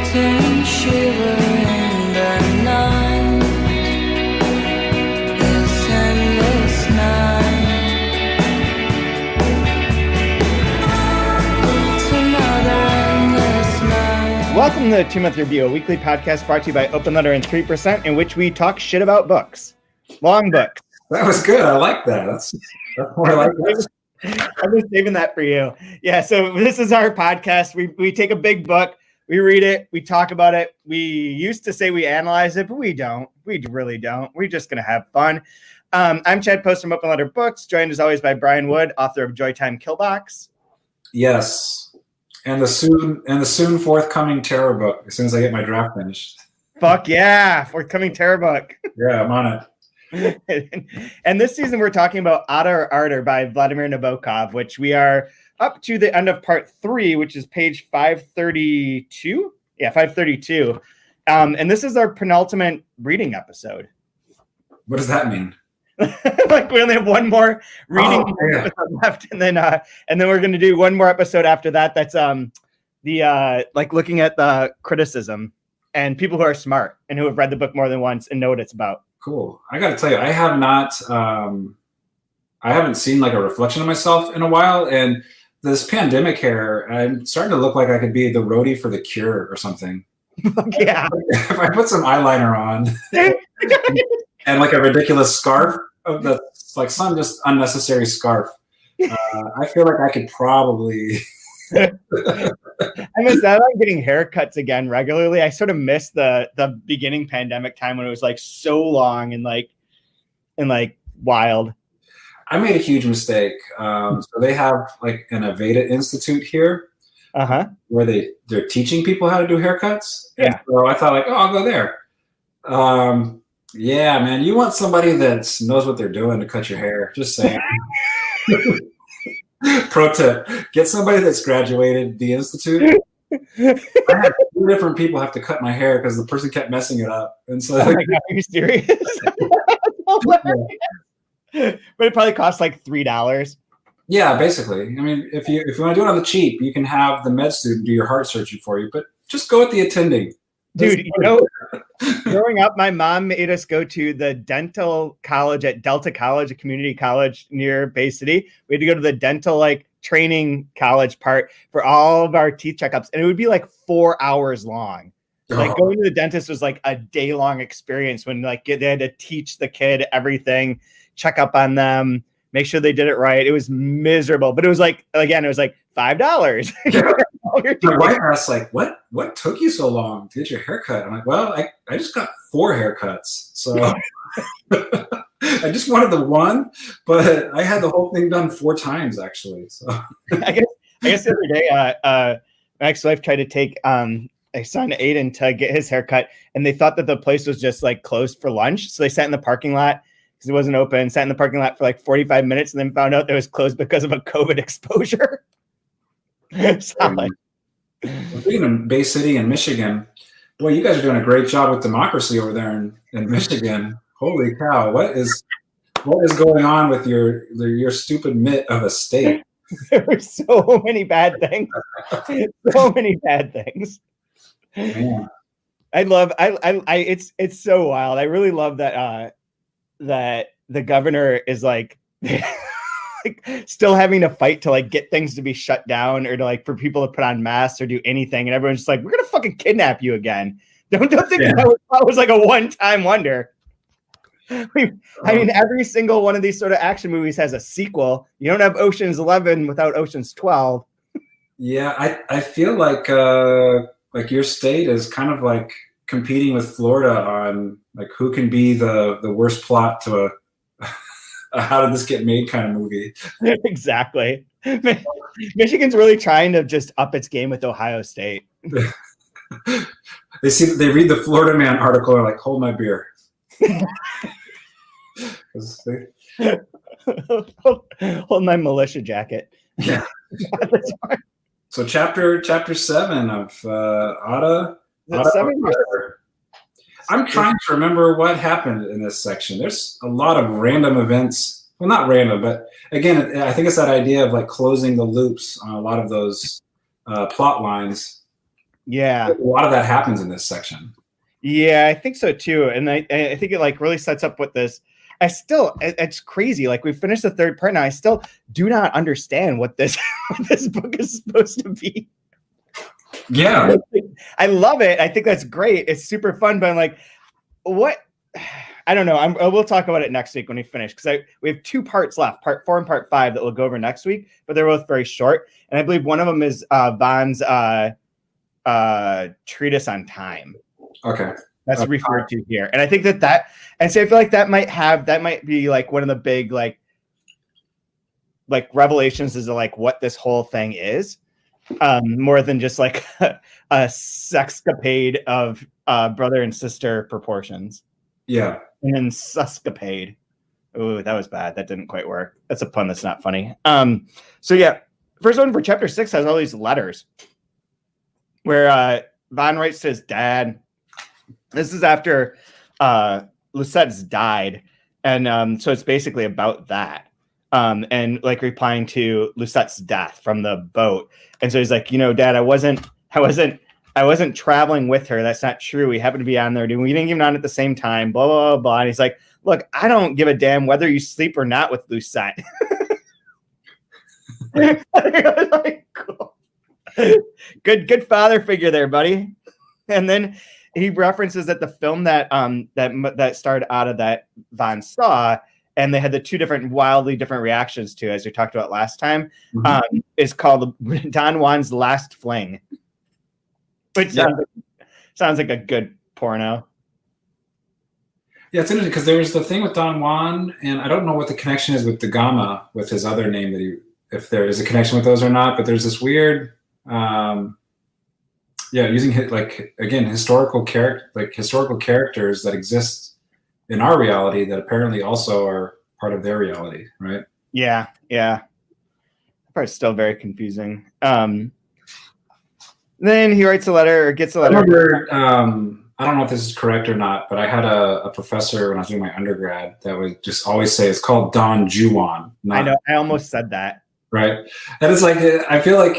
melting shiver in the night. This endless night. It's another endless night. Welcome to the 2-Month Review, a weekly podcast brought to you by Open Letter and 3%, in which we talk shit about books. Long books. That was good. I like that. That's more like that. I was saving that for you. Yeah, so this is our podcast. We take a big book, we read it, we talk about it. We used to say we analyze it, but we don't. We really don't. We're just going to have fun. I'm Chad Post from Open Letter Books, joined as always by Brian Wood, author of Joytime Killbox. Yes. And the soon forthcoming terror book as soon as I get my draft finished. Fuck yeah, forthcoming terror book. Yeah, I'm on it. And this season we're talking about Ardor by Vladimir Nabokov, which we are up to the end of part 3, which is page 532. Yeah, 532. And this is our penultimate reading episode. What does that mean? Like we only have one more reading left, and then we're going to do one more episode after that. That's like looking at the criticism and people who are smart and who have read the book more than once and know what it's about. Cool. I got to tell you, I have not, I haven't seen like a reflection of myself in a while. And this pandemic hair, I'm starting to look like I could be the roadie for The Cure or something. Yeah. If I put some eyeliner on and like a ridiculous scarf of the, like some just unnecessary scarf, I feel like I could probably. I miss that. I'm getting haircuts again regularly. I sort of miss the beginning pandemic time when it was like so long and wild. I made a huge mistake. So they have like an Aveda Institute here, where they're teaching people how to do haircuts. Yeah. And so I thought like, oh, I'll go there. Yeah, man, you want somebody that knows what they're doing to cut your hair. Just saying. Pro tip: get somebody that's graduated the institute. I had 2 different people have to cut my hair because the person kept messing it up, and so. Oh my God, are you serious? But it probably costs like $3. Yeah, basically. I mean, if you want to do it on the cheap, you can have the med student do your heart surgery for you, but just go with the attending. Dude, growing up, my mom made us go to the dental college at Delta College, a community college near Bay City. We had to go to the dental training college part for all of our teeth checkups, and it would be like 4 hours long. Like going to the dentist was like a day-long experience when they had to teach the kid everything, check up on them, make sure they did it right. It was miserable, but it was like, again, it was like $5. My wife asked, like, what took you so long to get your haircut? I'm like, well, I just got 4 haircuts. So I just wanted the one, but I had the whole thing done 4 times, actually. So I guess the other day, my ex-wife tried to take my son Aiden to get his haircut, and they thought that the place was just like closed for lunch. So they sat in the parking lot because it wasn't open, sat in the parking lot for like 45 minutes, and then found out it was closed because of a COVID exposure. Being in Bay City in Michigan, boy, you guys are doing a great job with democracy over there in Michigan. Holy cow! What is going on with your stupid mitt of a state? There were so many bad things. So many bad things. Man. It's so wild. I really love that that the governor is like still having to fight to get things to be shut down or to for people to put on masks or do anything, and everyone's just like, we're gonna fucking kidnap you again. Don't think that was like a one-time wonder. I mean, every single one of these sort of action movies has a sequel. You don't have Ocean's 11 without Ocean's 12. Yeah, I feel like your state is kind of like competing with Florida on who can be the worst plot to a how did this get made kind of movie. Exactly. Michigan's really trying to just up its game with Ohio State. They read the Florida Man article and are like, hold my beer. Hold my militia jacket. Yeah. So chapter 7 of Ardor. I'm trying to remember what happened in this section. There's a lot of random events. Well, not random, but again, I think it's that idea of closing the loops on a lot of those plot lines. Yeah. A lot of that happens in this section. Yeah, I think so too. And I think it like really sets up what this. It's crazy. Like we finished the third part now. I still do not understand what this what this book is supposed to be. Yeah. I love it. I think that's great. It's super fun, but I'm like, what? I don't know. We'll talk about it next week when we finish because we have 2 parts left, part 4 and part 5 that we'll go over next week, but they're both very short. And I believe one of them is Vaughn's treatise on time. Okay. That's referred to here. And I think that and so I feel like that might be like one of the big like revelations is like what this whole thing is. More than just like a sexcapade of brother and sister proportions. Yeah. And then suscapade. Oh, that was bad. That didn't quite work. That's a pun that's not funny. So yeah, first one for chapter 6 has all these letters where Vaughn writes to his dad. This is after Lucette's died. And so it's basically about that. And like replying to Lucette's death from the boat. And so he's like, Dad, I wasn't traveling with her. That's not true. We happened to be on there. We didn't get on at the same time, blah, blah, blah, blah. And he's like, look, I don't give a damn whether you sleep or not with Lucette. Like, cool. Good father figure there, buddy. And then he references that the film that started out of that Vaughn saw, and they had the 2 wildly different reactions to, as we talked about last time, is called Don Juan's Last Fling, which sounds like a good porno. Yeah, it's interesting because there was the thing with Don Juan, and I don't know what the connection is with Da Gama, with his other name, if there is a connection with those or not, but there's this weird, using historical characters that exist in our reality that apparently also are part of their reality, right? Yeah. That part's still very confusing. Then he writes a letter or gets a letter. I remember, I don't know if this is correct or not, but I had a professor when I was doing my undergrad that would just always say it's called Don Juan. I know. I almost said that. Right. And it's like, I feel like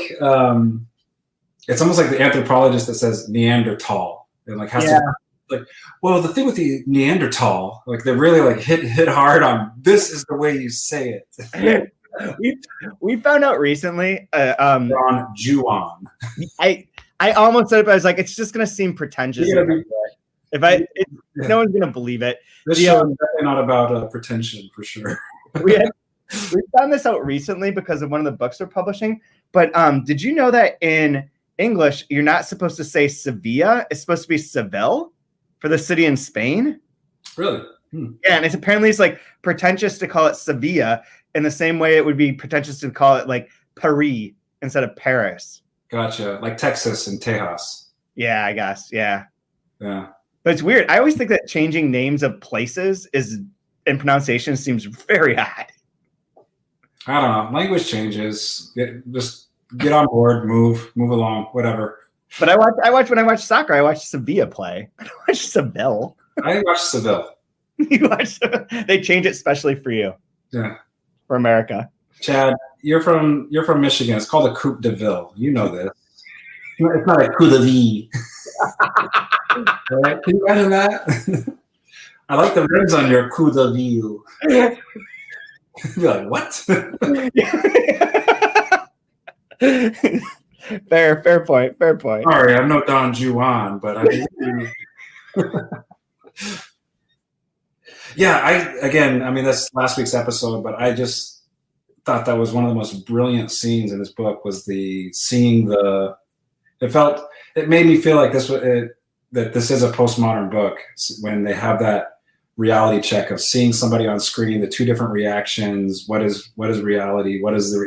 it's almost like the anthropologist that says Neanderthal and like has to like, well, the thing with the Neanderthal, like they really like hit hard on this is the way you say it. we found out recently. Don Juan. I almost said it, but I was like, it's just gonna seem pretentious. No one's gonna believe it. This show is definitely not about pretension for sure. we found this out recently because of one of the books we're publishing. But did you know that in English you're not supposed to say Sevilla? It's supposed to be Seville for the city in Spain. Really? Yeah, and it's like pretentious to call it Sevilla in the same way it would be pretentious to call it like Paris instead of Paris. Gotcha. Like Texas and Tejas. Yeah, I guess. Yeah. Yeah. But it's weird. I always think that changing names of places in pronunciation seems very odd. I don't know. Language changes. Just get on board, move along, whatever. But when I watch soccer, I watch Sevilla play. I don't watch Seville. I watch Seville. They change it specially for you. Yeah. For America. Chad, you're from Michigan. It's called a Coupe de Ville. You know this. It's not a Coup de Vie. Right? Can you imagine that? I like the rims on your Coup de Ville. You're like, what? Fair point. Sorry, I'm no Don Juan, but I mean, that's last week's episode, but I just thought that was one of the most brilliant scenes in this book was it made me feel like that this is a postmodern book when they have that reality check of seeing somebody on screen, the 2 different reactions. What is reality? What is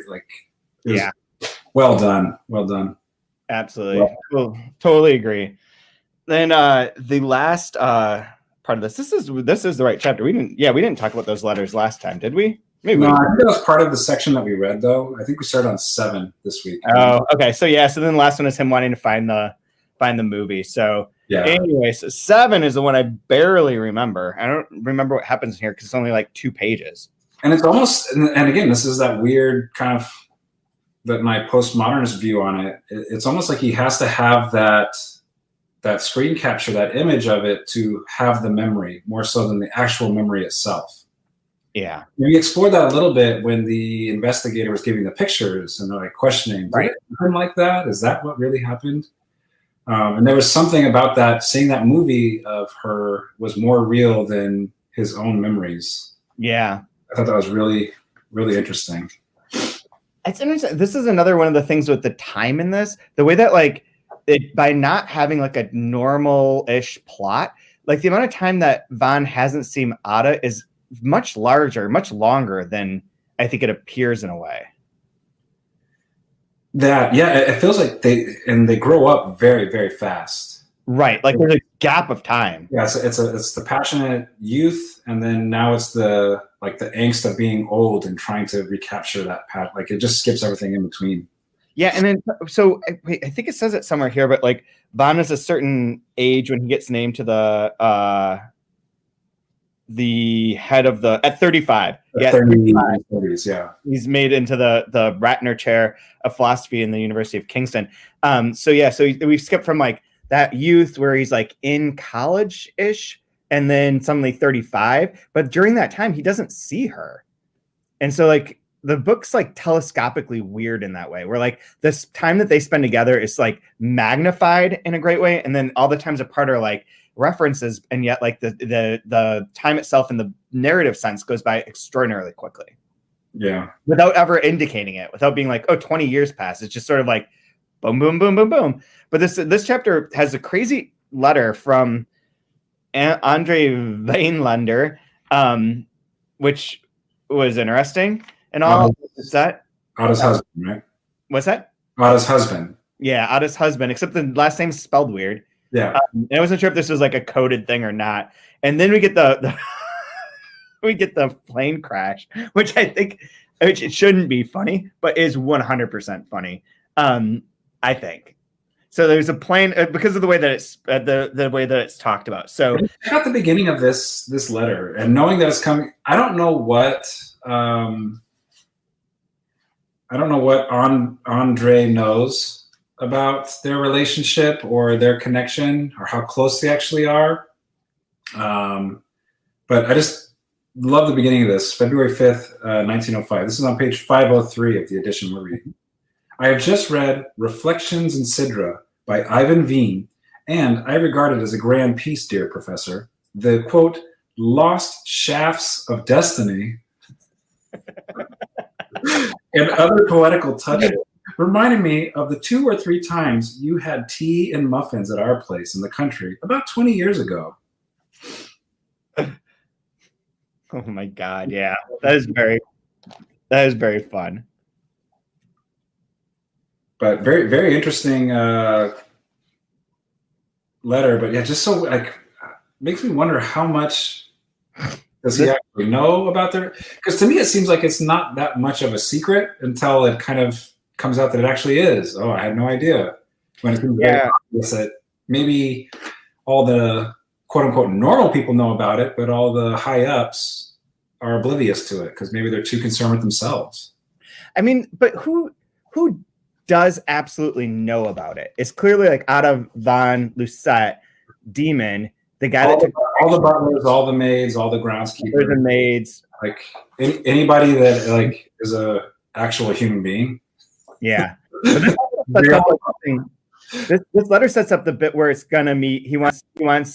well done. Absolutely. Well, totally agree. Then the last part of this is the right chapter. We didn't talk about those letters last time, did we? Maybe. No, I think that was part of the section that we read though. I think we started on 7 this week. Oh, okay. So then the last one is him wanting to find the movie. So yeah. Anyway, so 7 is the one I barely remember. I don't remember what happens here because it's only like 2 pages. And it's almost, and again, this is that weird kind of that my postmodernist view on it, it's almost like he has to have that screen capture, that image of it, to have the memory more so than the actual memory itself. Yeah. We explored that a little bit when the investigator was giving the pictures and they're like questioning, did it happen like that? Is that what really happened? And there was something about that, seeing that movie of her was more real than his own memories. Yeah. I thought that was really, really interesting. It's interesting. This is another one of the things with the time in this, the way that like it, by not having like a normal-ish plot, like the amount of time that Vaughn hasn't seen Ada is much larger, much longer than I think it appears in a way. That, yeah, it feels like they grow up very, very fast. Right, like there's a gap of time. Yeah, so it's the passionate youth, and then now it's the angst of being old and trying to recapture that path. Like it just skips everything in between. Yeah, and then so I think it says it somewhere here, but like Vaughn is a certain age when he gets named to the head of the at 35. Yeah, 30s, yeah. He's made into the Ratner Chair of Philosophy in the University of Kingston. So we've skipped from like that youth where he's like in college-ish and then suddenly 35. But during that time, he doesn't see her. And so like the book's like telescopically weird in that way, where like this time that they spend together is like magnified in a great way. And then all the times apart are like references, and yet like the time itself in the narrative sense goes by extraordinarily quickly. Yeah. Without ever indicating it, without being like, oh, 20 years passed. It's just sort of like boom, boom, boom, boom, boom. But this chapter has a crazy letter from Andre Weinlander, which was interesting. And all is that Ada's husband, right? What's that? Ada's husband. Yeah, Ada's husband, except the last name's spelled weird. Yeah. And I wasn't sure if this was like a coded thing or not. And then we get the we get the plane crash, which I think it shouldn't be funny, but is 100% funny. I think. So there's a plane because of the way that it's the way that it's talked about. So at the beginning of this letter, and knowing that it's coming, I don't know what Andre knows about their relationship or their connection or how close they actually are. But I just love the beginning of this, February 5th, 1905. This is on page 503 of the edition we're reading. I have just read Reflections in Sidra by Ivan Veen, and I regard it as a grand piece, dear professor. The, quote, lost shafts of destiny and other poetical touches reminded me of the 2 or 3 times you had tea and muffins at our place in the country about 20 years ago. Oh my God, yeah. That is very fun. But very, very interesting letter. But yeah, just so like makes me wonder how much does he actually know about their? Because to me, it seems like it's not that much of a secret until it kind of comes out that it actually is. Oh, I had no idea. When it comes obvious that maybe all the quote unquote normal people know about it, but all the high ups are oblivious to it because maybe they're too concerned with themselves. I mean, but who does absolutely know about it? It's clearly like Ada von Lucette, Demon, the guy all the butlers, all the maids, all the groundskeepers, the maids, like anybody that like is a actual human being. Yeah. This letter sets up the bit where it's gonna meet. He wants,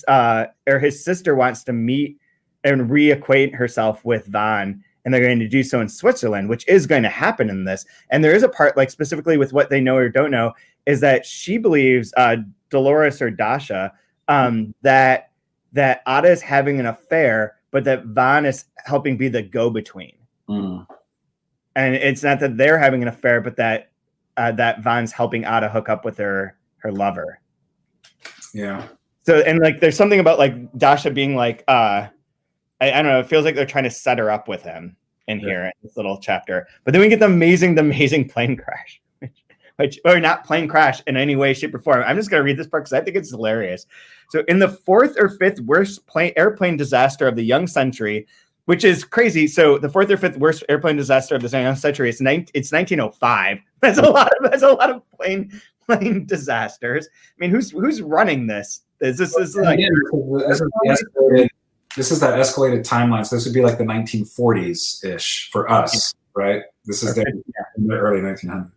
or his sister wants to meet and reacquaint herself with Vaughn, and they're going to do so in Switzerland, which is going to happen in this. And there is a part, like specifically with what they know or don't know, is that she believes Dolores or Dasha that Ada is having an affair, but that Vaughn is helping be the go-between. Mm. And it's not that they're having an affair, but that Vaughn's helping Ada hook up with her lover. Yeah. So, and like, there's something about like Dasha being like, I don't know, it feels like they're trying to set her up with him in here in this little chapter. But then we get the amazing plane crash, which or not plane crash in any way, shape, or form. I'm just going to read this part because I think it's hilarious. So in the 4th or 5th worst airplane disaster of the young century, which is crazy. So the fourth or fifth worst airplane disaster of the century. It's 1905. That's a lot of plane disasters. I mean, who's running this? This is like this is that escalated timeline. So this would be like the 1940s ish for us, right? This is in the early 1900s.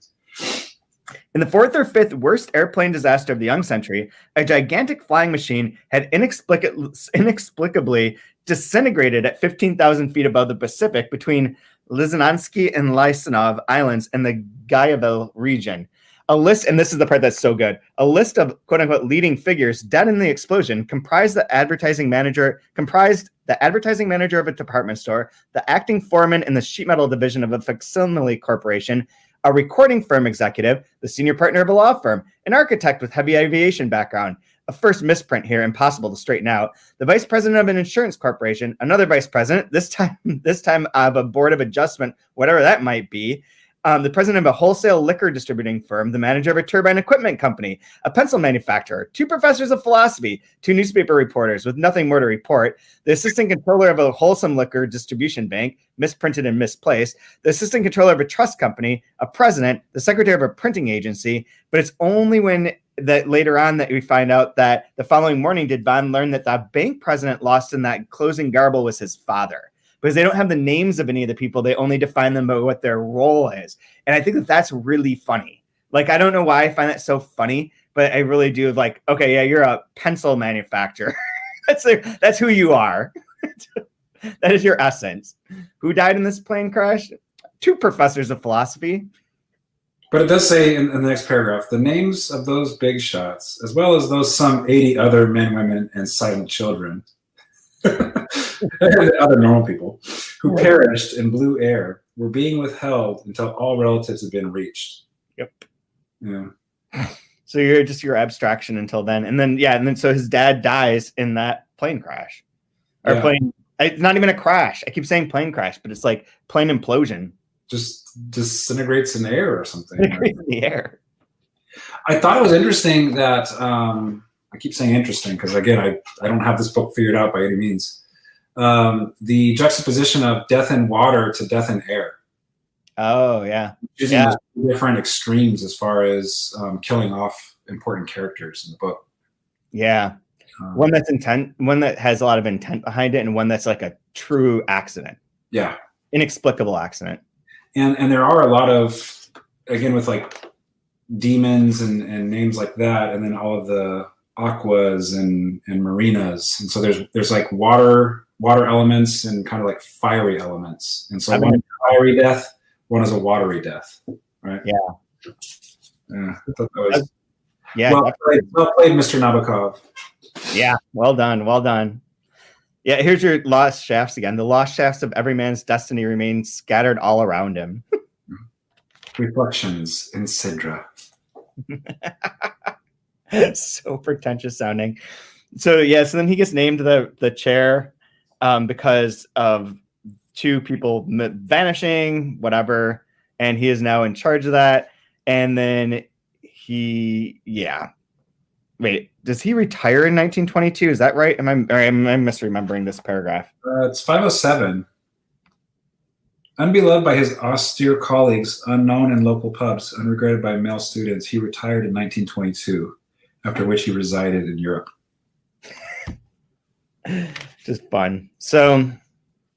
In the fourth or fifth worst airplane disaster of the young century, a gigantic flying machine had inexplicably disintegrated at 15,000 feet above the Pacific between Lizanansky and Lysanov Islands in the Guyaville region. A list, and this is the part that's so good, a list of quote-unquote leading figures dead in the explosion comprised the advertising manager of a department store, the acting foreman in the sheet metal division of a facsimile corporation, a recording firm executive, the senior partner of a law firm, an architect with heavy aviation background, a first misprint here, impossible to straighten out, the vice president of an insurance corporation, another vice president, this time of a board of adjustment, whatever that might be, the president of a wholesale liquor distributing firm, the manager of a turbine equipment company, a pencil manufacturer, 2 professors of philosophy, 2 newspaper reporters with nothing more to report, the assistant controller of a wholesome liquor distribution bank, misprinted and misplaced, the assistant controller of a trust company, a president, the secretary of a printing agency. But it's only when that later on that we find out that the following morning did Von learn that the bank president lost in that closing garble was his father. Because they don't have the names of any of the people. They only define them by what their role is. And I think that that's really funny. Like, I don't know why I find that so funny, but I really do. Like, okay, yeah, you're a pencil manufacturer. That's who you are. That is your essence. Who died in this plane crash? 2 professors of philosophy. But it does say in the next paragraph, the names of those big shots, as well as those some 80 other men, women, and silent children, other normal people who perished in blue air were being withheld until all relatives had been reached. Yep. Yeah. So you're just your abstraction until then. And then so his dad dies in that plane crash. Or plane, it's not even a crash. I keep saying plane crash, but it's like plane implosion. Just disintegrates in air or something. In the air. I thought it was interesting that I keep saying interesting because, again, I don't have this book figured out by any means. The juxtaposition of death in water to death in air. Oh, yeah. Using different extremes as far as killing off important characters in the book. Yeah. One that's intent, one that has a lot of intent behind it, and one that's like a true accident. Yeah. Inexplicable accident. And there are a lot of, again, with like demons and names like that, and then all of the aquas and marinas. And so there's like water elements and kind of like fiery elements. And so one is a fiery death, one is a watery death. Right? Yeah. Yeah. I thought that was well played, Mr. Nabokov. Yeah, well done. Yeah, here's your lost shafts again. The lost shafts of every man's destiny remain scattered all around him. Reflections in Sidra. So pretentious sounding. So then he gets named the chair because of 2 people vanishing, whatever, and he is now in charge of that. And then wait, does he retire in 1922? Is that right? Am I misremembering this paragraph? It's 507. Unbeloved by his austere colleagues, unknown in local pubs, unregretted by male students, he retired in 1922, after which he resided in Europe. Just fun. So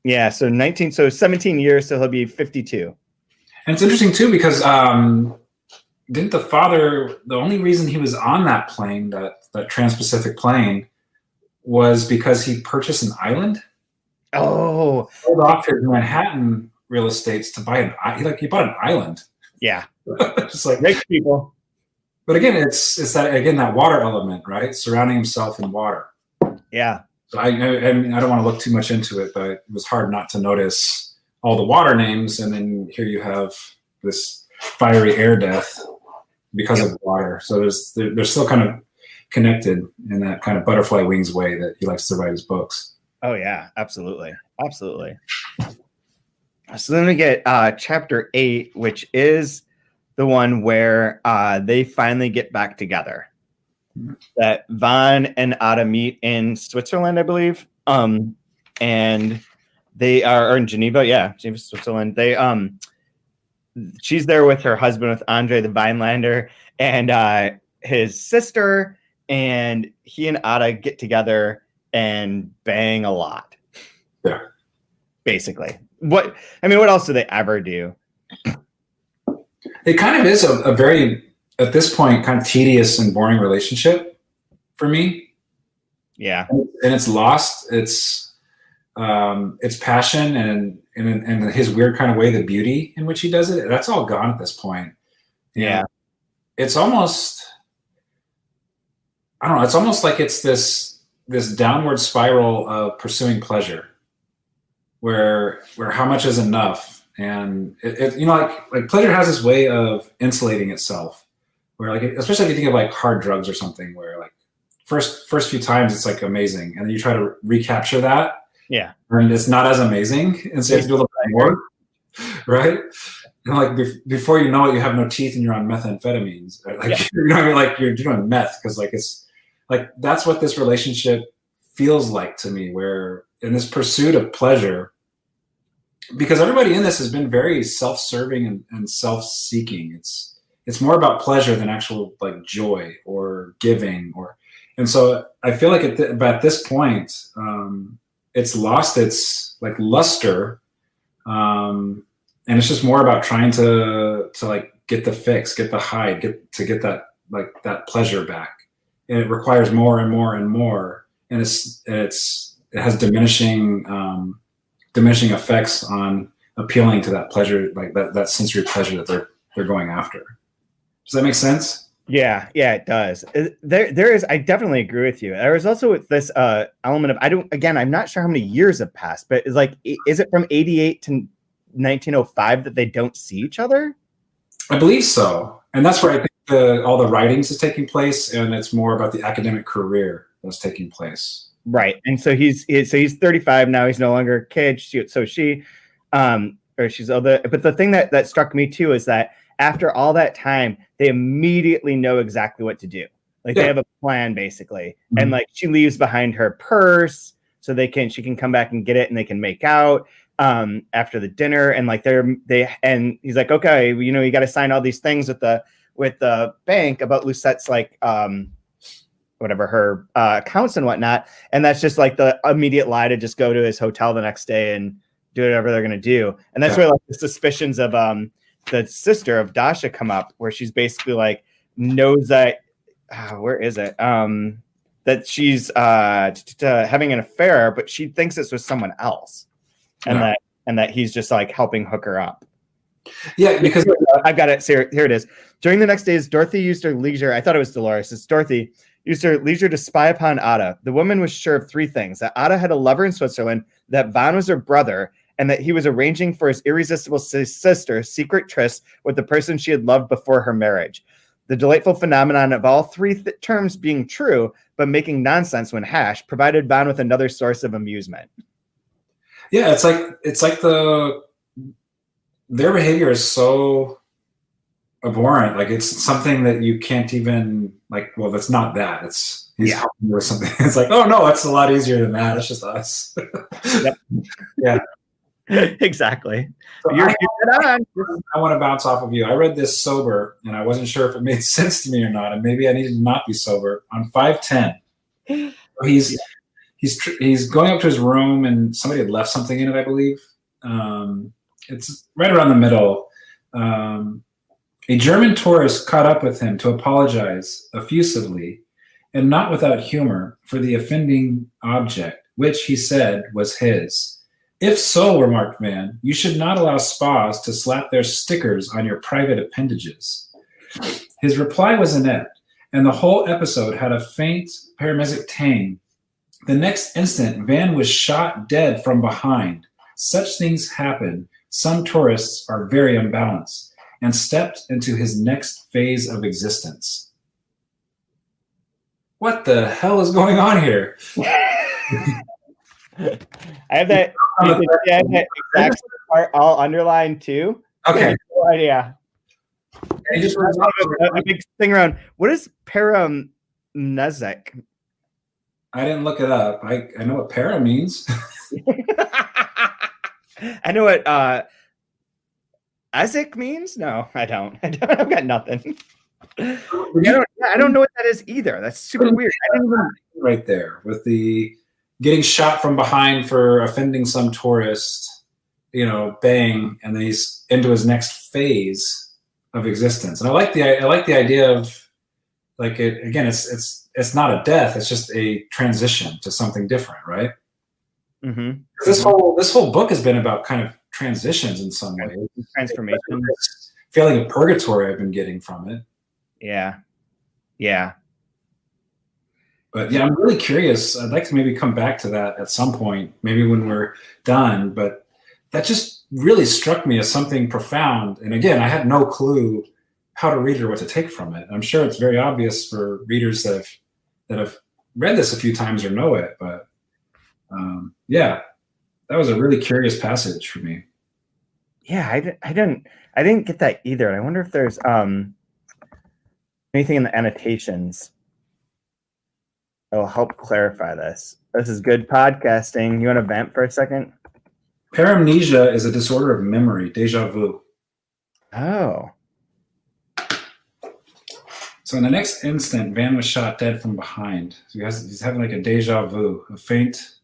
17 years, so he'll be 52. And it's interesting too because didn't the father, the only reason he was on that plane, that Trans-Pacific plane, was because he purchased an island? Oh. Sold off his Manhattan real estates to buy he bought an island. Yeah. Just like rich people. But again, it's that water element, right? Surrounding himself in water. Yeah. So I mean, I don't want to look too much into it, but it was hard not to notice all the water names, and then here you have this fiery air death because of water. So they're still kind of connected in that kind of butterfly wings way that he likes to write his books. Oh yeah, absolutely. So then we get chapter 8, which is the one where they finally get back together. That Von and Ada meet in Switzerland, I believe. And They are in Geneva, Geneva, Switzerland. She's there with her husband, with Andre the Vinelander, and his sister, and he and Ada get together and bang a lot. Yeah. Basically. What else do they ever do? It kind of is a very, at this point, kind of tedious and boring relationship for me. Yeah. And it's lost its passion and in his weird kind of way, the beauty in which he does it, that's all gone at this point. Yeah. It's almost, I don't know, it's almost like it's this downward spiral of pursuing pleasure where how much is enough. And it like pleasure has this way of insulating itself where, like, especially if you think of like hard drugs or something, where like first few times it's like amazing. And then you try to recapture that. Yeah. And it's not as amazing. And so you have to do a little bit more, right? And like before you know it, you have no teeth and you're on methamphetamines. Right? Like, you know what I mean? Like you're doing meth, because like it's like that's what this relationship feels like to me, where in this pursuit of pleasure, because everybody in this has been very self-serving and self-seeking. It's more about pleasure than actual like joy or giving, and so I feel like at this point, it's lost its like luster, and it's just more about trying to like get the fix, get the high, get that like that pleasure back, and it requires more and more and more, and it has diminishing effects on appealing to that pleasure, like that sensory pleasure that they're going after. Does that make sense? Yeah, it does. There is. I definitely agree with you. There is also this element of I'm not sure how many years have passed, but it's like, is it from 88 to 1905 that they don't see each other? I believe so, and that's where I think all the writings is taking place, and it's more about the academic career that's taking place. Right, and so he's 35 now. He's no longer a kid. She's older. But the thing that struck me too is that after all that time, they immediately know exactly what to do. Like they have a plan basically, and like she leaves behind her purse so she can come back and get it, and they can make out after the dinner. And like and he's like, okay, you got to sign all these things with the bank about Lucettes, like whatever her accounts and whatnot. And that's just like the immediate lie to just go to his hotel the next day and do whatever they're going to do. And that's where like the suspicions of the sister of Dasha come up, where she's basically like knows that where is it that she's having an affair, but she thinks it's with someone else, and that he's just like helping hook her up. Yeah, because I've got it. Here it is. During the next days, Dorothy used her leisure. I thought it was Dolores. It's Dorothy used her leisure to spy upon Ada. The woman was sure of three things: that Ada had a lover in Switzerland, that Van was her brother, and that he was arranging for his irresistible sister secret tryst with the person she had loved before her marriage. The delightful phenomenon of all three terms being true, but making nonsense when hashed, provided Van with another source of amusement. Yeah, it's like their behavior is so abhorrent. Like it's something that you can't even like. Well, that's not that. He's helping you with something. It's like, oh no, it's a lot easier than that. It's just us. Yep. Yeah. Exactly. So I want to bounce off of you. I read this sober, and I wasn't sure if it made sense to me or not, and maybe I needed to not be sober. On 5:10, he's going up to his room, and somebody had left something in it, I believe. It's right around the middle. A German tourist caught up with him to apologize effusively, and not without humor, for the offending object, which he said was his. If so, remarked Van, you should not allow spas to slap their stickers on your private appendages. His reply was inept, and the whole episode had a faint paramecic tang. The next instant, Van was shot dead from behind. Such things happen. Some tourists are very unbalanced, and stepped into his next phase of existence. What the hell is going on here? I have that exact part all underlined too. Okay. No idea. And just a big thing around. What is paramnesic? I didn't look it up. I know what para means. I know what Isaac means. No, I don't. I've got nothing. I don't know what that is either. That's super weird. I didn't even... Right there with the getting shot from behind for offending some tourist, bang, and then he's into his next phase of existence. And I like the idea of like it again. It's not a death. It's just a transition to something different, right? Mm-hmm. This whole book has been about kind of transitions in some way. Transformation. Feeling of purgatory I've been getting from it. Yeah. But yeah, I'm really curious. I'd like to maybe come back to that at some point, maybe when we're done. But that just really struck me as something profound. And again, I had no clue how to read it or what to take from it. I'm sure it's very obvious for readers that have read this a few times or know it. But yeah, that was a really curious passage for me. Yeah, I didn't get that either. And I wonder if there's anything in the annotations that will help clarify this. This is good podcasting. You want to vamp for a second? Paramnesia is a disorder of memory, déjà vu. Oh. So in the next instant, Van was shot dead from behind. So he's having like a déjà vu, a faint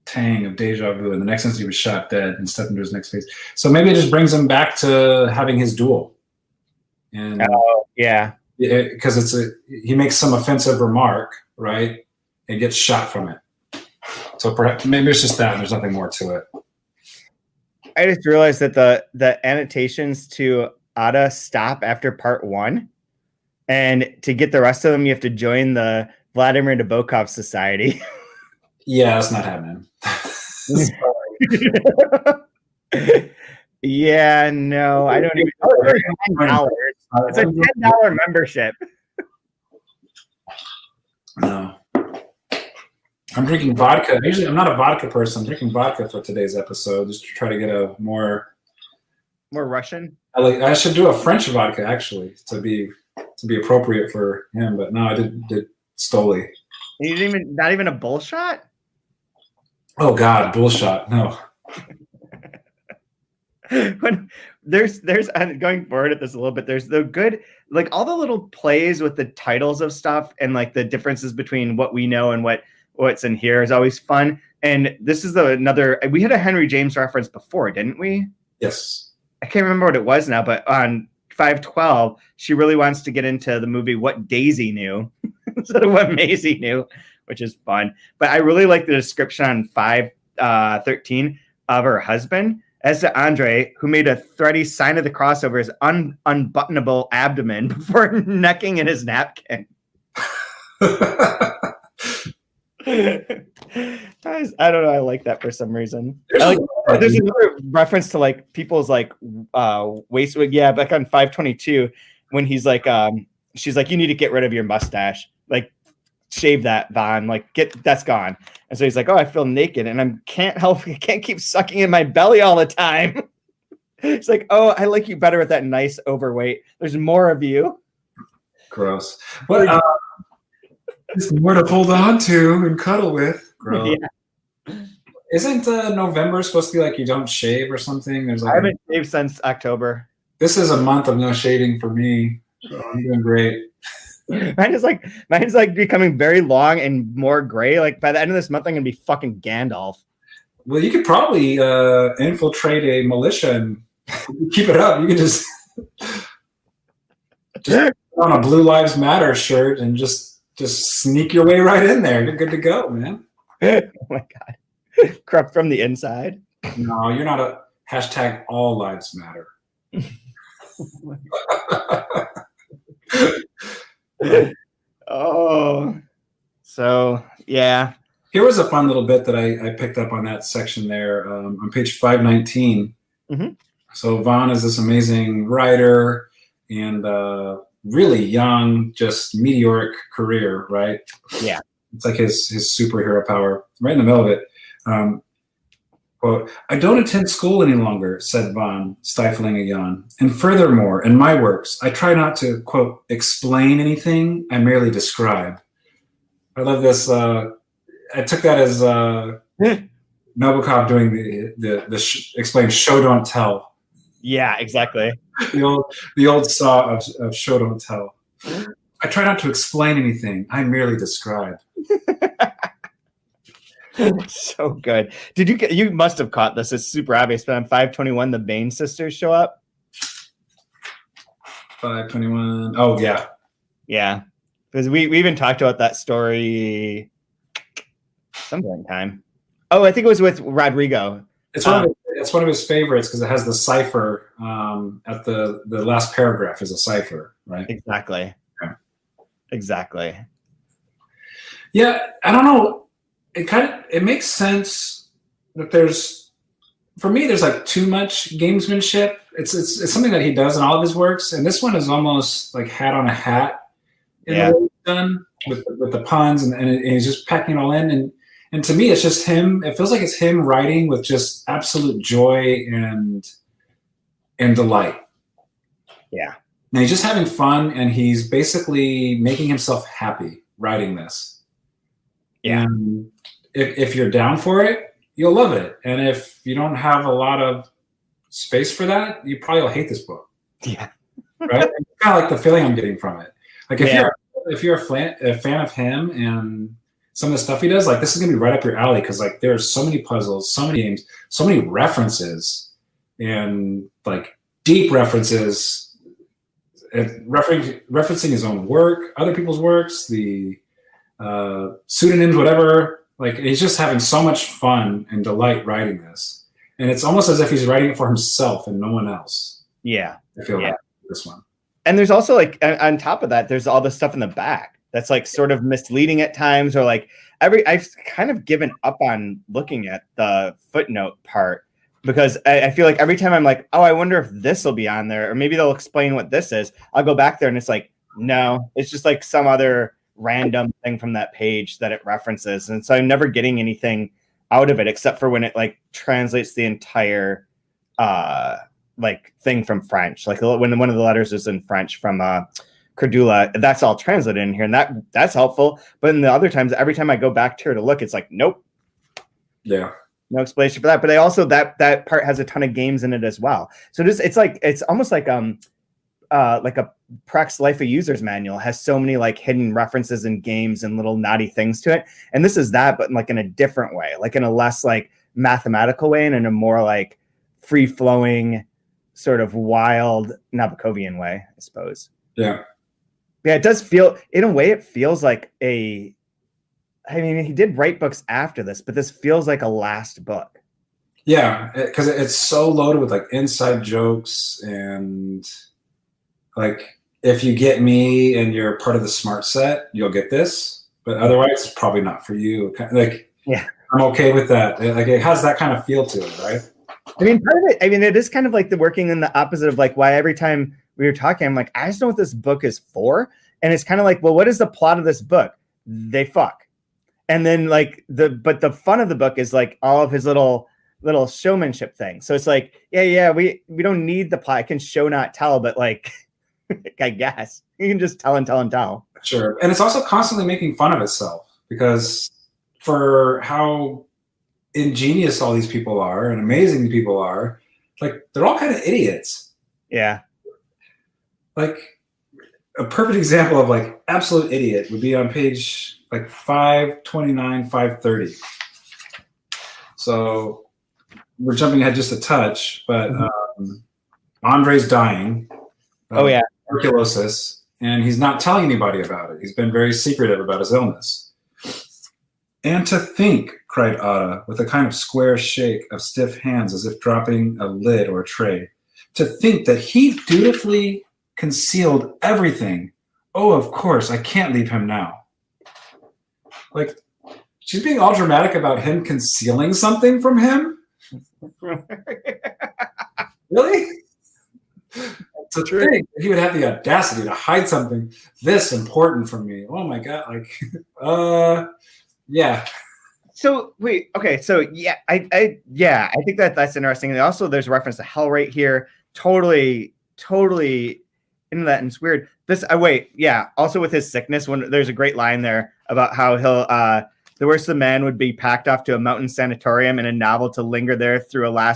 tang of déjà vu. And the next instant, he was shot dead and stepped into his next phase. So maybe it just brings him back to having his duel. And yeah. Because he makes some offensive remark, right? And gets shot from it. So perhaps maybe it's just that. And there's nothing more to it. I just realized that the annotations to Ada stop after part 1. And to get the rest of them, you have to join the Vladimir Nabokov Society. Yeah, that's not happening. Yeah, no, I don't even. $10. It's a $10 membership. No. I'm drinking vodka. Usually, I'm not a vodka person. I'm drinking vodka for today's episode just to try to get a more Russian. I should do a French vodka actually to be appropriate for him, but no, I did Stoli. You didn't not even a bull shot? Oh God, bull shot. No. When there's going forward at this a little bit, there's the good, like all the little plays with the titles of stuff and like the differences between what we know and what's in here is always fun. And this is we had a Henry James reference before, didn't we? Yes. I can't remember what it was now, but on 512, she really wants to get into the movie What Daisy Knew instead of What Maisie Knew, which is fun. But I really like the description on 513 of her husband as to Andre, who made a thready sign of the cross over his unbuttonable abdomen before necking in his napkin. I don't know. I like that for some reason. There's another reference to like people's like waist wig. Yeah, back on 522 when he's like, she's like, you need to get rid of your mustache. Like, shave that, Von. Like, that's gone. And so he's like, oh, I feel naked and I can't keep sucking in my belly all the time. It's like, oh, I like you better with that nice overweight. There's more of you. Gross. What? There's more to hold on to and cuddle with. Gross. Yeah. Isn't November supposed to be like you don't shave or something? There's like I haven't shaved since October. This is a month of no shaving for me. So I'm doing great. Mine's like becoming very long and more gray. Like by the end of this month, I'm gonna be fucking Gandalf. Well, you could probably infiltrate a militia and keep it up. You could just put on a Blue Lives Matter shirt and just sneak your way right in there. You're good to go, man. Oh my God. Corrupt from the inside. No, you're not a hashtag all lives matter. Oh, so yeah. Here was a fun little bit that I picked up on that section there on page 519. Mm-hmm. So Vaughn is this amazing writer and really young, just meteoric career, right? Yeah. It's like his superhero power, right in the middle of it. Quote, I don't attend school any longer, said Vaughn, stifling a yawn. And furthermore, in my works, I try not to, quote, explain anything, I merely describe. I love this I took that as Nabokov doing the explain show don't tell. Yeah, exactly. The old saw of show don't tell. I try not to explain anything. I merely describe. So good. Did you must have caught this? It's super obvious, but on 521, the Bain sisters show up. 521. Oh yeah. Yeah. Because we even talked about that story some point in time. Oh, I think it was with Rodrigo. It's one of his favorites because it has the cipher at the last paragraph is a cipher, right? Exactly. Yeah. Exactly. Yeah, I don't know. It makes sense that there's like too much gamesmanship. It's something that he does in all of his works, and this one is almost like hat on a hat in the way it's done with the puns and he's just packing it all in. And to me, it's just him. It feels like it's him writing with just absolute joy and delight. Yeah. And he's just having fun, and he's basically making himself happy writing this. Yeah. And if you're down for it, you'll love it. And if you don't have a lot of space for that, you probably will hate this book. Yeah. Right? It's kind of like the feeling I'm getting from it. Like if you're a fan of him and some of the stuff he does, like this is gonna be right up your alley because like there's so many puzzles, so many games, so many references, and like deep references, referencing his own work, other people's works, the pseudonyms, whatever. Like he's just having so much fun and delight writing this, and it's almost as if he's writing it for himself and no one else. Yeah, I feel like this one. And there's also like on top of that, there's all the stuff in the back that's like sort of misleading at times, or like I've kind of given up on looking at the footnote part because I feel like every time I'm like, oh, I wonder if this will be on there, or maybe they'll explain what this is. I'll go back there and it's like, no, it's just like some other random thing from that page that it references. And so I'm never getting anything out of it except for when it like translates the entire like thing from French. Like when one of the letters is in French from Credula, that's all translated in here, and that's helpful. But in the other times, every time I go back to her to look, it's like, nope. Yeah. No explanation for that. But I also that part has a ton of games in it as well. So it's almost like a Prex Life of Users manual has so many like hidden references and games and little naughty things to it. And this is that, but like in a different way, like in a less like mathematical way and in a more like free flowing sort of wild Nabokovian way, I suppose. Yeah. Yeah, it does feel, in a way, it feels like I mean, he did write books after this, but this feels like a last book. Yeah, because it's so loaded with like inside jokes and like if you get me and you're part of the smart set, you'll get this. But otherwise, it's probably not for you. Like, yeah, I'm okay with that. Like, it has that kind of feel to it, right? I mean, part of it, I mean, it is kind of like the working in the opposite of like why every time we were talking, I'm like, I just know what this book is for. And it's kind of like, well, what is the plot of this book? They fuck. And then like but the fun of the book is like all of his little showmanship thing. So it's like, yeah, we don't need the plot. I can show not tell, but like, I guess you can just tell and tell and tell. Sure. And it's also constantly making fun of itself because for how ingenious all these people are and amazing these people are, like they're all kind of idiots. Yeah. Like a perfect example of like absolute idiot would be on page like 529, 530. So we're jumping ahead just a touch, but Andre's dying. Oh yeah. Tuberculosis, and he's not telling anybody about it. He's been very secretive about his illness. And to think, cried Ada, with a kind of square shake of stiff hands as if dropping a lid or a tray, to think that he dutifully concealed everything. Oh, of course, I can't leave him now. Like, she's being all dramatic about him concealing something from him? Really? To think he would have the audacity to hide something this important from me. Oh my God. Like, yeah. So wait, okay. So yeah, I think that's interesting. And also there's a reference to hell right here. Totally into that. And it's weird. Also with his sickness, when there's a great line there about how he'll The worst of the man would be packed off to a mountain sanatorium in a novel to linger there through a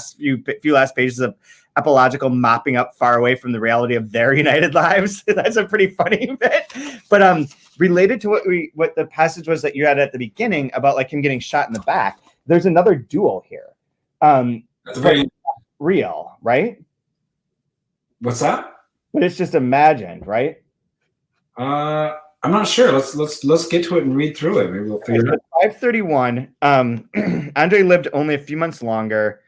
few last pages of apological mopping up far away from the reality of their united lives. That's a pretty funny bit. But related to what the passage was that you had at the beginning about like him getting shot in the back, there's another duel here. That's very real, right? What's that? But it's just imagined, right? I'm not sure. Let's get to it and read through it. Maybe we'll figure it out. 531. Andre lived only a few months longer.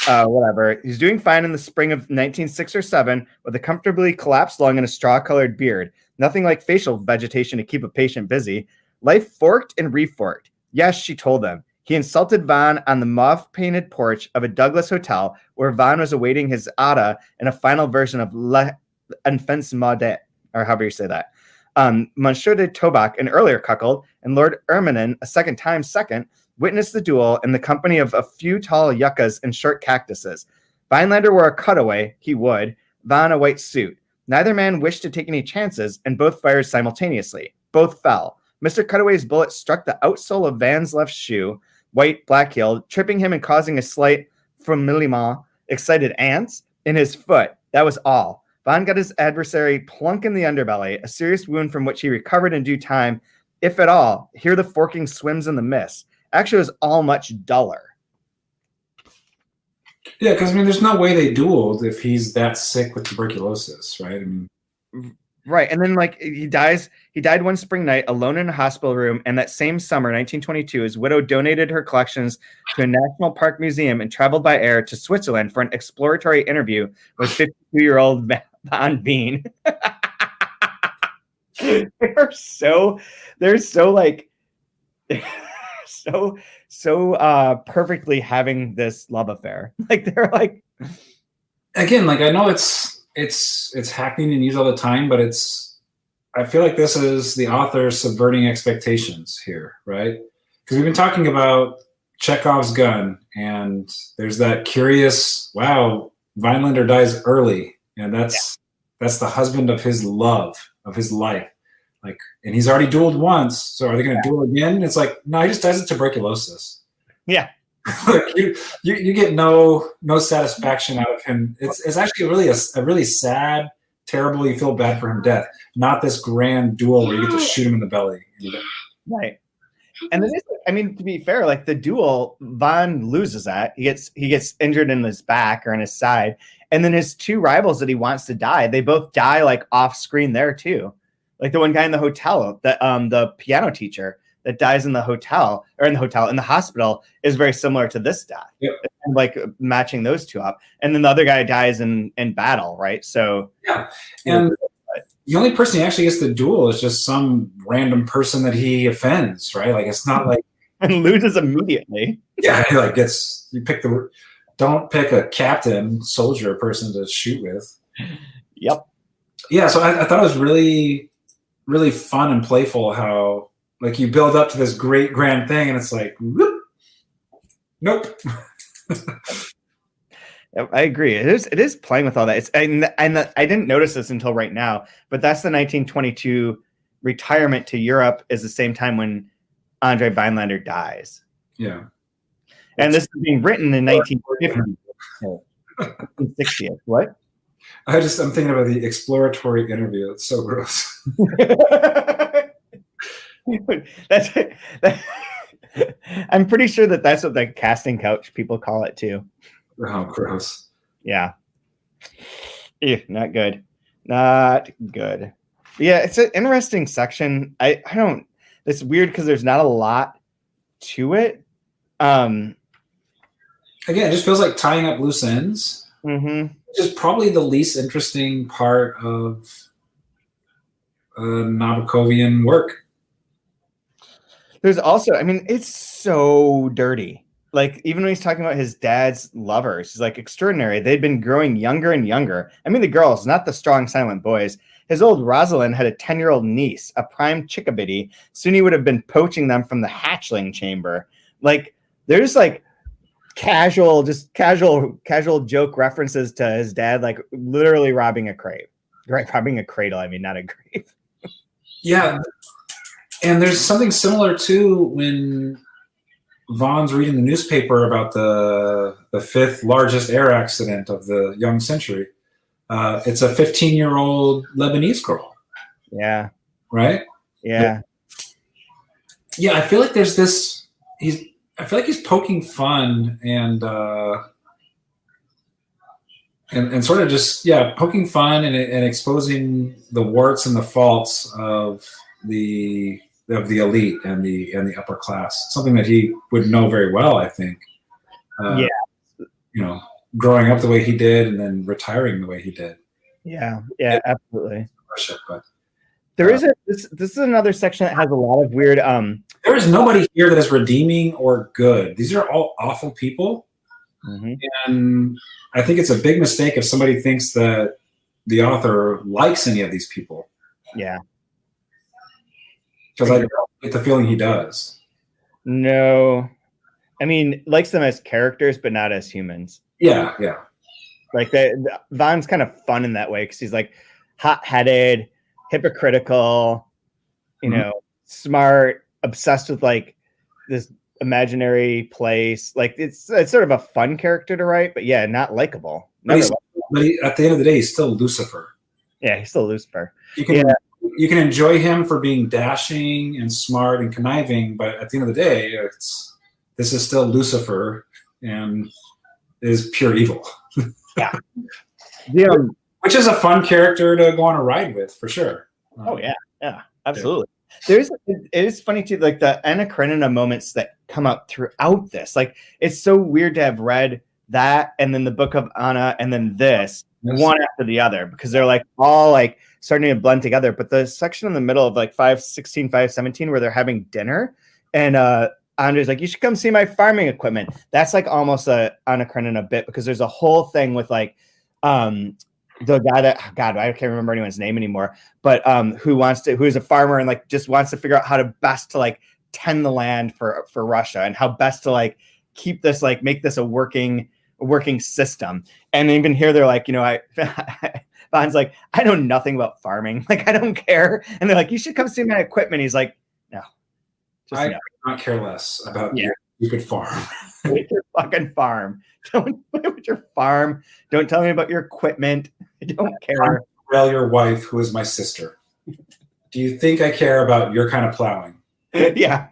Whatever. He's doing fine in the spring of 1906 or 7 with a comfortably collapsed lung and a straw-colored beard. Nothing like facial vegetation to keep a patient busy. Life forked and reforked. Yes, she told them. He insulted Van on the mauve-painted porch of a Douglas hotel where Van was awaiting his Ada in a final version of L'Enfance Maudite, or however you say that. Monsieur de Tobac, an earlier cuckold, and Lord Erminen, a second, witnessed the duel in the company of a few tall yuccas and short cactuses. Vinelander wore a cutaway, he would, Van a white suit. Neither man wished to take any chances, and both fired simultaneously. Both fell. Mr. Cutaway's bullet struck the outsole of Van's left shoe, white, black-heeled, tripping him and causing a slight fourmillement, excited ants, in his foot. That was all. Van got his adversary plunk in the underbelly, a serious wound from which he recovered in due time, if at all. Here the forking swims in the mist. Actually, it was all much duller. Yeah, because I mean, there's no way they dueled if he's that sick with tuberculosis, right? I mean, right, and then like he died one spring night alone in a hospital room, and that same summer, 1922, his widow donated her collections to a national park museum and traveled by air to Switzerland for an exploratory interview with 52-year-old Van Veen. they're so like so perfectly having this love affair. Like they're like, again, like I know it's happening and used all the time, but I feel like this is the author subverting expectations here, right? Because we've been talking about Chekhov's gun, and there's that curious, wow, Vinelander dies early, and that's the husband of his love, of his life. Like, and he's already dueled once, so are they going to duel again? It's like, no, he just dies of tuberculosis. Yeah. Like you get no satisfaction out of him. It's actually a really sad, terrible, you feel bad for him death, not this grand duel where you get to shoot him in the belly. Right. And then I mean, to be fair, like the duel, Van loses at. He gets injured in his back or in his side, and then his two rivals that he wants to die, they both die like off screen there too. Like the one guy in the hotel, the piano teacher that dies in the hospital is very similar to this death. Yep. And like matching those two up. And then the other guy dies in battle, right? So yeah. And the only person he actually gets to duel is just some random person that he offends, right? Like it's not like and loses immediately. Yeah, he like don't pick a captain, soldier person to shoot with. Yep. Yeah, so I thought it was really, really fun and playful how like you build up to this great grand thing and it's like, whoop, nope. I agree. It is playing with all that. And I didn't notice this until right now, but that's the 1922 retirement to Europe is the same time when Andre Vinelander dies. Yeah. And this is being written in 1950. 60th. What? I'm thinking about the exploratory interview. It's so gross. I'm pretty sure that's what the casting couch people call it too. Oh, gross. Yeah. Not good. Not good. Yeah, it's an interesting section. It's weird because there's not a lot to it. Again, it just feels like tying up loose ends. Mm-hmm. Which is probably the least interesting part of Nabokovian work. There's also, I mean, it's so dirty. Like, even when he's talking about his dad's lovers, he's like, extraordinary. They'd been growing younger and younger. I mean, the girls, not the strong, silent boys. His old Rosalind had a 10-year-old niece, a prime chickabiddy. Soon he would have been poaching them from the hatchling chamber. Like, there's like casual joke references to his dad, like literally robbing a crate. Right, robbing a cradle, I mean, not a grave. Yeah. And there's something similar too when Vaughn's reading the newspaper about the fifth largest air accident of the young century. It's a 15-year-old Lebanese girl. Yeah. Right? Yeah. Yeah, I feel like there's this. I feel like he's poking fun and sort of just poking fun and exposing the warts and the faults of the elite and the upper class. Something that he would know very well, I think. Growing up the way he did and then retiring the way he did. Yeah, absolutely. But there is this is another section that has a lot of weird. There is nobody here that is redeeming or good. These are all awful people. Mm-hmm. And I think it's a big mistake if somebody thinks that the author likes any of these people. Yeah. Because I don't get the feeling he does. No. I mean, likes them as characters, but not as humans. Yeah. Like Vaughn's kind of fun in that way because he's like hot-headed, hypocritical, smart, obsessed with like this imaginary place. Like it's sort of a fun character to write, but not likable. But at the end of the day, he's still Lucifer. Yeah, he's still Lucifer. You can enjoy him for being dashing and smart and conniving, but at the end of the day, this is still Lucifer and is pure evil. Yeah. Which is a fun character to go on a ride with, for sure. Yeah, absolutely. It is funny too, like the Anna Karenina moments that come up throughout this. Like it's so weird to have read that and then the Book of Anna and then this one after the other because they're like all like starting to blend together. But the section in the middle of like 5:16, 5:17 where they're having dinner and Andre's like, you should come see my farming equipment. That's like almost a Anna Karenina bit because there's a whole thing with like the guy that I can't remember anyone's name anymore, but who's a farmer and like just wants to figure out how to best to like tend the land for Russia and how best to like keep this like make this a working system. And even here they're like, Vaughn's like, I know nothing about farming, like I don't care. And they're like, you should come see my equipment. He's like, no, I could not care less about your stupid farm. With your fucking farm. Don't play with your farm. Don't tell me about your equipment. I don't care. Well, your wife, who is my sister. Do you think I care about your kind of plowing? Yeah.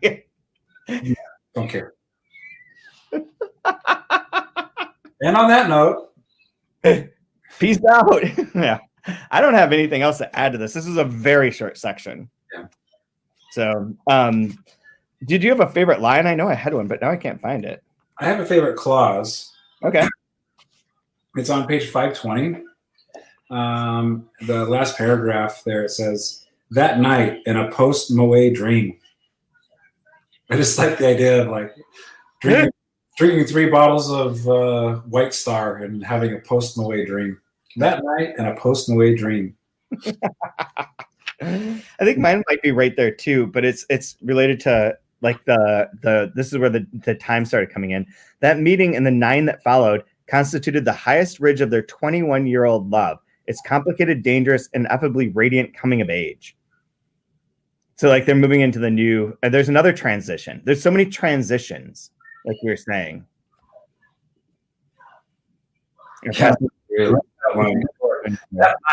Don't care. And on that note, peace out. Yeah. I don't have anything else to add to this. This is a very short section. Yeah. So, did you have a favorite line? I know I had one, but now I can't find it. I have a favorite clause. Okay. It's on page 520. The last paragraph there, it says, that night in a post-Moe dream. I just like the idea of like drinking 3 bottles of White Star and having a post-Moe dream. That night in a post-Moe dream. I think mine might be right there too, but it's related to like the this is where the time started coming in. That meeting and the 9 that followed constituted the highest ridge of their 21-year-old love. It's complicated, dangerous, and ineffably radiant coming of age. So like they're moving into the new. There's another transition. There's so many transitions, like you were saying. That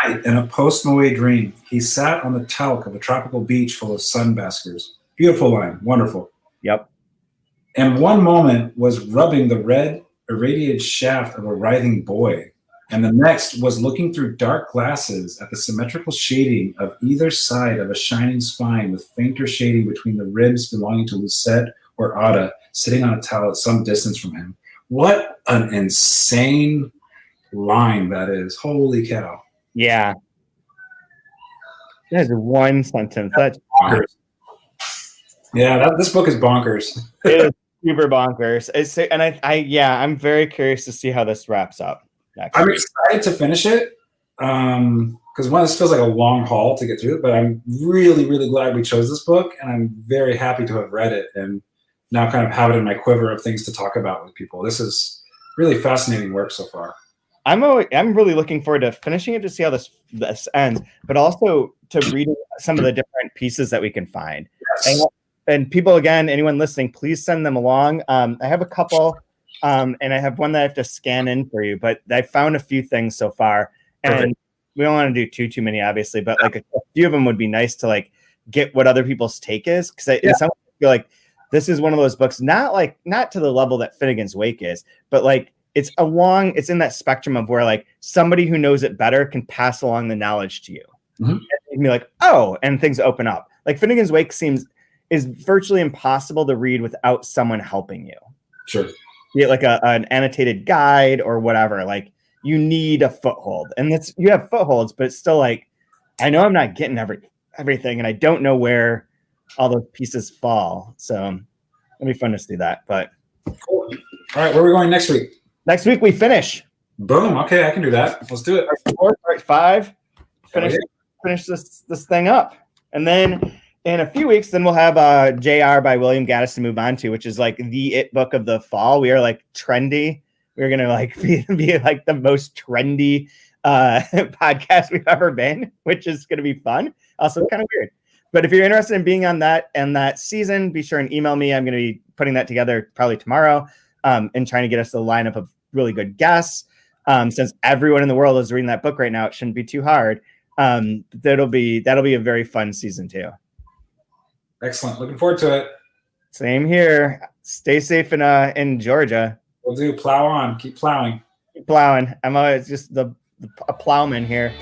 night, in a post-Moe dream, he sat on the talc of a tropical beach full of sunbaskers. Beautiful line. Wonderful. Yep. And one moment was rubbing the red, irradiated shaft of a writhing boy, and the next was looking through dark glasses at the symmetrical shading of either side of a shining spine with fainter shading between the ribs belonging to Lucette or Ada, sitting on a towel at some distance from him. What an insane line that is. Holy cow. Yeah. That's one sentence. That's bonkers. Yeah, this book is bonkers. It is super bonkers. I'm very curious to see how this wraps up. I'm excited to finish it because this feels like a long haul to get through it, but I'm really, really glad we chose this book, and I'm very happy to have read it and now kind of have it in my quiver of things to talk about with people. This is really fascinating work so far. I'm really looking forward to finishing it to see how this ends, but also to reading some of the different pieces that we can find. Yes. and people, again, anyone listening, please send them along. I have a couple, and I have one that I have to scan in for you, but I found a few things so far, and Perfect. we don't want to do too many, obviously, but like a few of them would be nice to like get what other people's take is, because I feel like this is one of those books, not to the level that Finnegan's Wake is, but like it's in that spectrum of where like somebody who knows it better can pass along the knowledge to you. Mhm. And be like, oh, and things open up. Like Finnegan's Wake is virtually impossible to read without someone helping you. Sure. Be it like an annotated guide or whatever. Like you need a foothold, and you have footholds, but it's still like, I know I'm not getting everything, and I don't know where all those pieces fall. So it'll be fun to see that. But cool. All right, where are we going next week? Next week we finish. Boom. Okay, I can do that. Let's do it. Part 5. Finish this thing up, and then in a few weeks, then we'll have JR by William Gaddis to move on to, which is like the it book of the fall. We are like trendy. We're gonna like be like the most trendy podcast we've ever been, which is gonna be fun. Also kind of weird. But if you're interested in being on that season, be sure and email me. I'm gonna be putting that together probably tomorrow, and trying to get us a lineup of really good guests. Since everyone in the world is reading that book right now, it shouldn't be too hard. That'll be a very fun season too. Excellent. Looking forward to it. Same here. Stay safe in Georgia. We'll do. Plow on. Keep plowing. Keep plowing. I'm always just a plowman here.